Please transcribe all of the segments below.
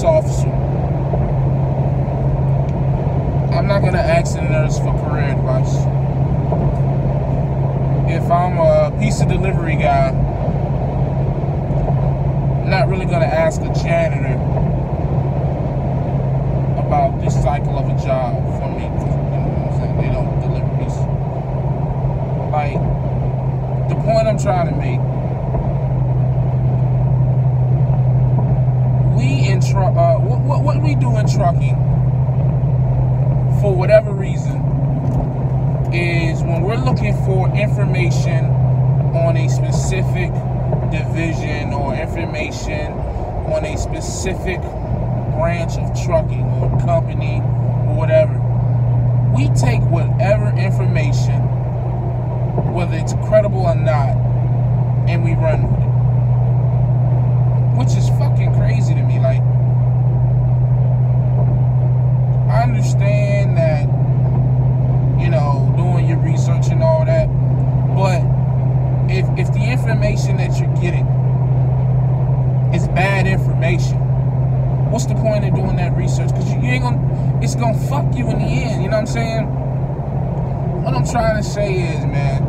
police officer, I'm not going to ask the nurse for career advice. If I'm a pizza delivery guy, I'm not really going to ask a janitor about this cycle of a job for me. You know what I'm saying? They don't deliver pizza. Like, the point I'm trying to make, what we do in trucking, for whatever reason, is when we're looking for information on a specific division or information on a specific branch of trucking or company or whatever, we take whatever information, whether it's credible or not, and we run with it, which is fucking crazy to me. Like, I understand that, you know, doing your research and all that, but if the information that you're getting is bad information, what's the point of doing that research? Because you ain't gonna, it's gonna fuck you in the end. You know what I'm saying? What I'm trying to say is, man,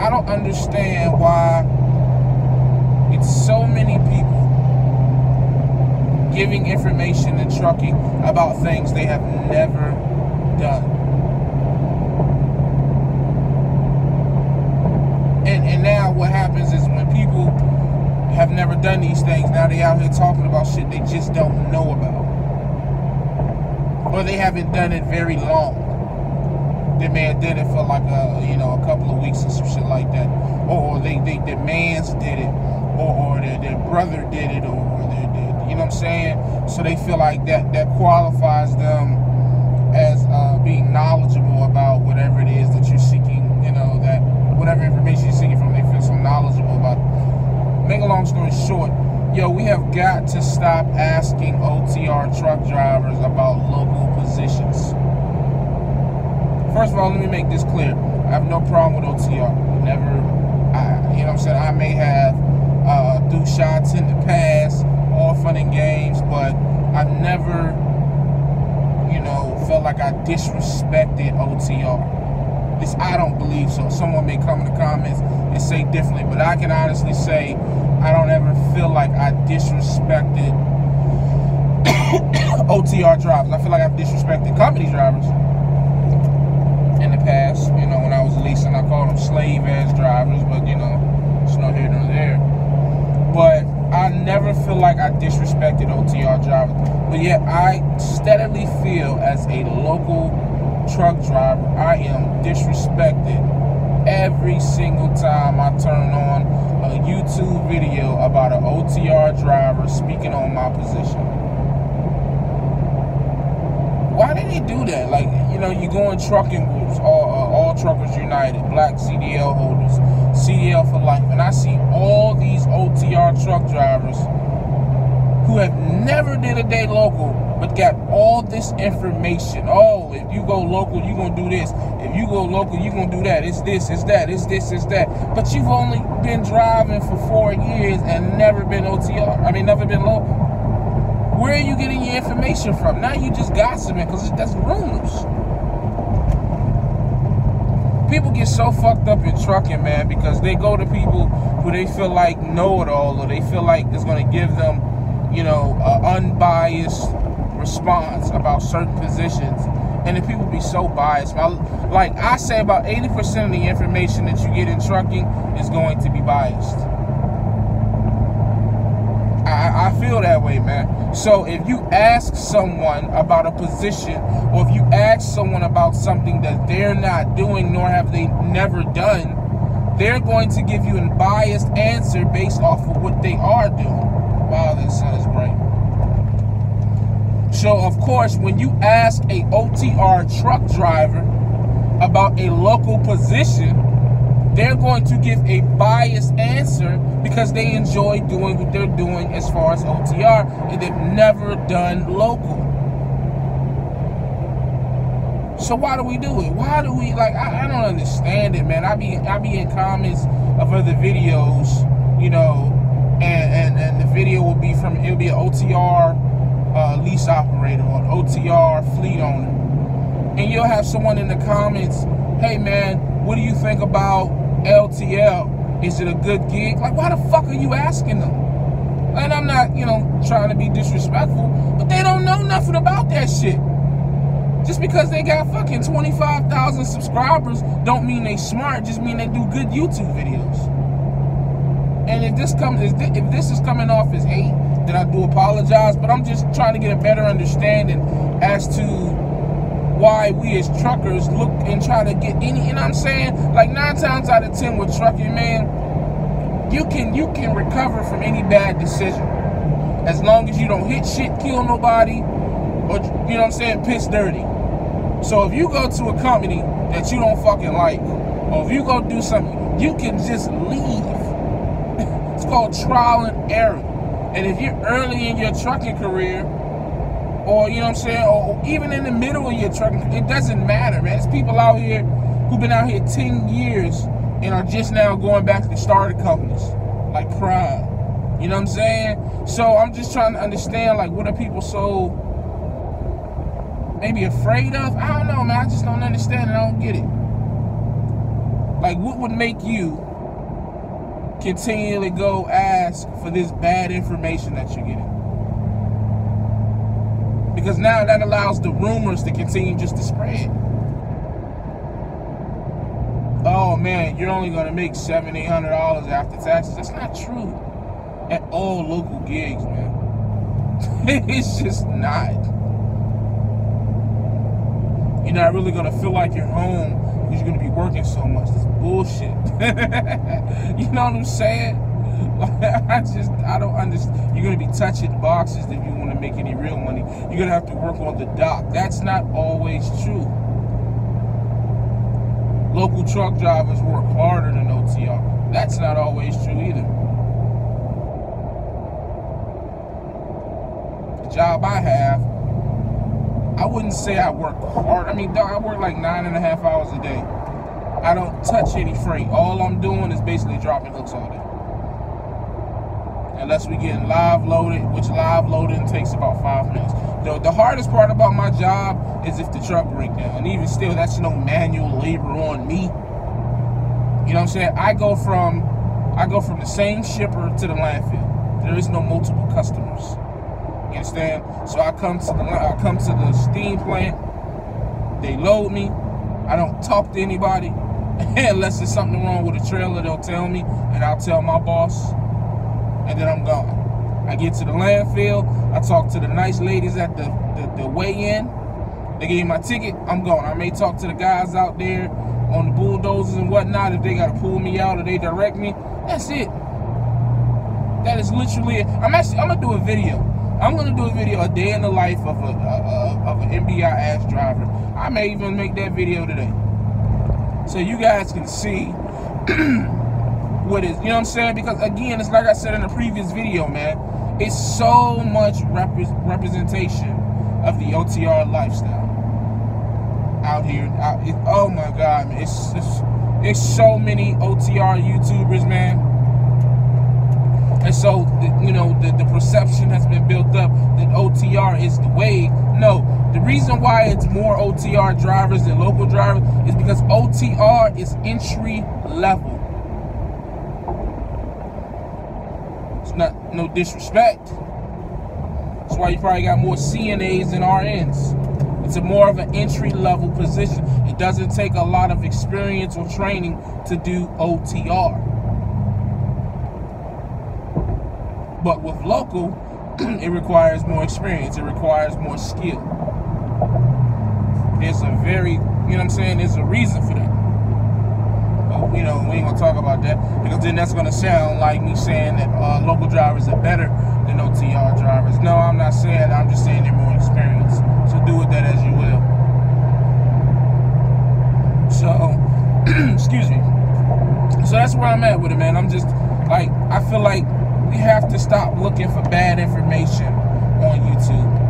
I don't understand why it's so many people giving information in trucking about things they have never done. And now what happens is when people have never done these things, now they out here talking about shit they just don't know about. Or they haven't done it very long. They may have did it for like a couple of weeks or some shit like that. Or their mans did it. Or their brother did it, or you know what I'm saying? So they feel like that qualifies them as being knowledgeable about whatever it is that you're seeking, you know, that whatever information you're seeking from, they feel so knowledgeable about it. Make a long story short, yo, we have got to stop asking OTR truck drivers about local positions. First of all, let me make this clear. I have no problem with OTR. Never, you know what I'm saying? I may have threw shots in the past, all fun and games, but I've never, you know, felt like I disrespected OTR. At least I don't believe so. Someone may come in the comments and say differently, but I can honestly say I don't ever feel like I disrespected OTR drivers. I feel like I've disrespected company drivers in the past. You know, when I was leasing, I called them slave-ass drivers, but, you know, it's no here nor there. But I never feel like I disrespected OTR drivers. But yet I steadily feel as a local truck driver, I am disrespected every single time I turn on a YouTube video about an OTR driver speaking on my position. Why did they do that? Like, you know, you go in trucking groups, all Truckers United, black CDL holders, CDL for life, and I see all these OTR truck drivers who have never did a day local, but got all this information. Oh, if you go local, you're going to do this. If you go local, you're going to do that. It's this, it's that, it's this, it's that. But you've only been driving for 4 years and never been OTR. I mean, never been local. Where are you getting your information from? Now you just gossiping because that's rumors. People get so fucked up in trucking, man, because they go to people who they feel like know it all, or they feel like it's going to give them, you know, unbiased response about certain positions, and the people be so biased. Like I say, about 80% of the information that you get in trucking is going to be biased. I feel that way, man. So if you ask someone about a position, or if you ask someone about something that they're not doing, nor have they never done, they're going to give you a biased answer based off of what they are doing. Wow, the sun is bright. So, of course, when you ask a OTR truck driver about a local position, they're going to give a biased answer because they enjoy doing what they're doing as far as OTR, and they've never done local. So why do we do it? Why do we, like, I don't understand it, man. I be in comments of other videos, you know, and the video will be from, it'll be an OTR lease operator or an OTR fleet owner. And you'll have someone in the comments, hey man, what do you think about LTL? Is it a good gig? Like, why the fuck are you asking them? And I'm not, you know, trying to be disrespectful, but they don't know nothing about that shit. Just because they got fucking 25,000 subscribers don't mean they smart, just mean they do good YouTube videos. And if this is coming off as hate, then I do apologize, but I'm just trying to get a better understanding as to why we as truckers look and try to get any, you know what I'm saying? Like 9 times out of 10 with trucking, man, you can recover from any bad decision. As long as you don't hit shit, kill nobody, or, you know what I'm saying, piss dirty. So if you go to a company that you don't fucking like, or if you go do something, you can just leave. It's called trial and error. And if you're early in your trucking career, or, you know what I'm saying, or even in the middle of your trucking, it doesn't matter, man. There's people out here who've been out here 10 years and are just now going back to starter companies, like Prime. You know what I'm saying? So I'm just trying to understand, like, what are people so maybe afraid of? I don't know, man. I just don't understand it. I don't get it. Like, what would make you continually go ask for this bad information that you're getting? Because now that allows the rumors to continue just to spread. Oh man, you're only gonna make $700-800 after taxes. That's not true at all local gigs, man. It's just not. You're not really gonna feel like you're home because you're gonna be working so much. That's bullshit. You know what I'm saying? I don't understand. You're gonna be touching boxes if you want to make any real money. You're gonna have to work on the dock. That's not always true. Local truck drivers work harder than OTR. That's not always true either. The job I have, I wouldn't say I work hard. I mean, dog, I work like 9.5 hours a day. I don't touch any freight. All I'm doing is basically dropping hooks all day. Unless we get live loaded, which live loading takes about 5 minutes. The hardest part about my job is if the truck breaks down. And even still, that's no manual labor on me. You know what I'm saying? I go from the same shipper to the landfill. There is no multiple customers. You understand? So I come to the steam plant. They load me. I don't talk to anybody. Unless there's something wrong with the trailer, they'll tell me, and I'll tell my boss. And then I'm gone. I get to the landfill. I talk to the nice ladies at the weigh-in. They give me my ticket. I'm gone. I may talk to the guys out there on the bulldozers and whatnot if they got to pull me out or they direct me. That's it. That is literally it. I'm gonna do a video. I'm gonna do a video, a day in the life of an MBI ass driver. I may even make that video today, so you guys can see what is, you know what I'm saying? Because again, it's like I said in the previous video, man. It's so much representation of the OTR lifestyle out here. Oh my God, man! It's so many OTR YouTubers, man. And so, you know, the perception has been built up that OTR is the way. No, the reason why it's more OTR drivers than local drivers is because OTR is entry level. It's not, no disrespect. That's why you probably got more CNAs than RNs. It's a more of an entry level position. It doesn't take a lot of experience or training to do OTR. But with local, it requires more experience. It requires more skill. There's a very, you know what I'm saying, there's a reason for that. But, you know, we ain't gonna talk about that, because then that's gonna sound like me saying that local drivers are better than OTR drivers. No, I'm not saying that. I'm just saying they're more experienced. So do with that as you will. So, excuse me. So that's where I'm at with it, man. I'm just, like, I feel like we have to stop looking for bad information on YouTube.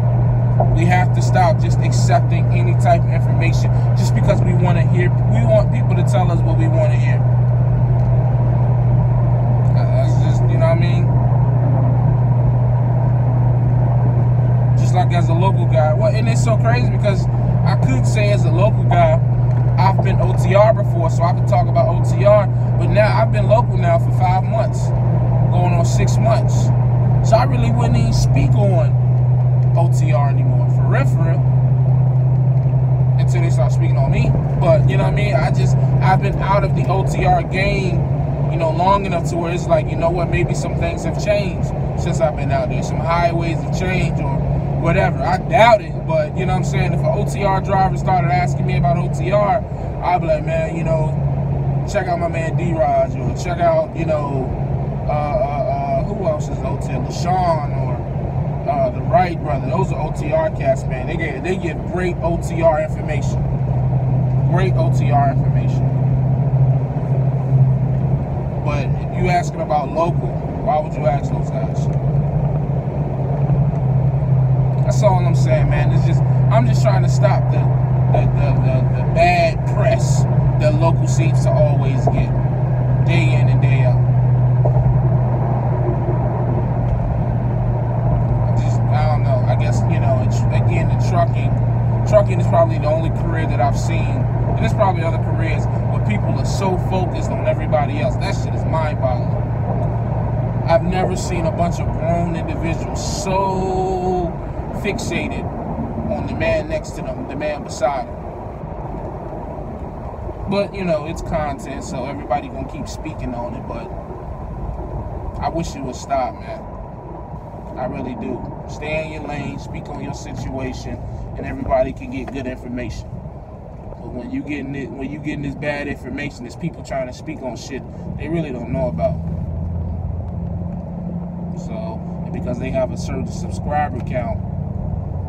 We have to stop just accepting any type of information just because we want to hear. We want people to tell us what we want to hear. That's just, you know what I mean? well, and it's so crazy because I could say as a local guy, I've been OTR before, so I can talk about OTR, but now I've been local now for 5 months, going on 6 months. So I really wouldn't even speak on OTR anymore, for real, until they start speaking on me. But, you know what I mean? I've been out of the OTR game, you know, long enough to where it's like, you know what, maybe some things have changed since I've been out there. Some highways have changed or whatever. I doubt it, but, you know what I'm saying? If an OTR driver started asking me about OTR, I'd be like, man, you know, check out my man D-Raj, or check out, you know, who else is OTR? LaShawn, or the Wright brother. Those are OTR cats, man. They give great OTR information. Great OTR information. But if you asking about local, why would you ask those guys? That's all I'm saying, man. I'm just trying to stop the bad press that local seems to always get, day in and day out. I don't know. I guess, you know, again, the trucking is probably the only career that I've seen, and there's probably other careers where people are so focused on everybody else. That shit is mind-boggling. I've never seen a bunch of grown individuals so fixated on the man next to them, the man beside them. But, you know, it's content, so everybody gonna keep speaking on it, but I wish it would stop, man. I really do. Stay in your lane, speak on your situation, and everybody can get good information. But when you getting this bad information, there's people trying to speak on shit they really don't know about. So, and because they have a certain subscriber count,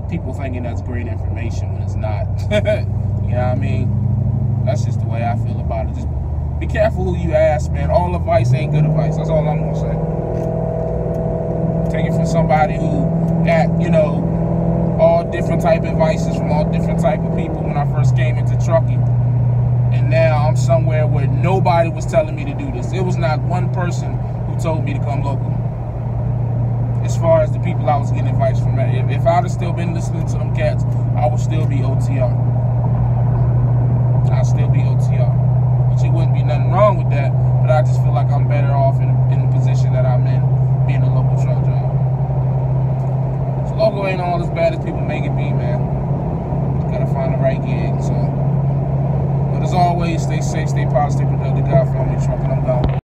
people thinking that's great information when it's not. You know what I mean? That's just the way I feel about it. Just be careful who you ask, man. All advice ain't good advice. That's all I'm gonna say. Take it from somebody who got, you know, all different type of advices from all different type of people when I first came into trucking. And now I'm somewhere where nobody was telling me to do this. It was not one person who told me to come local. As far as the people I was getting advice from, if I'd have still been listening to them cats, I would still be OTR. I'd still be OTR. Which it wouldn't be nothing wrong with that.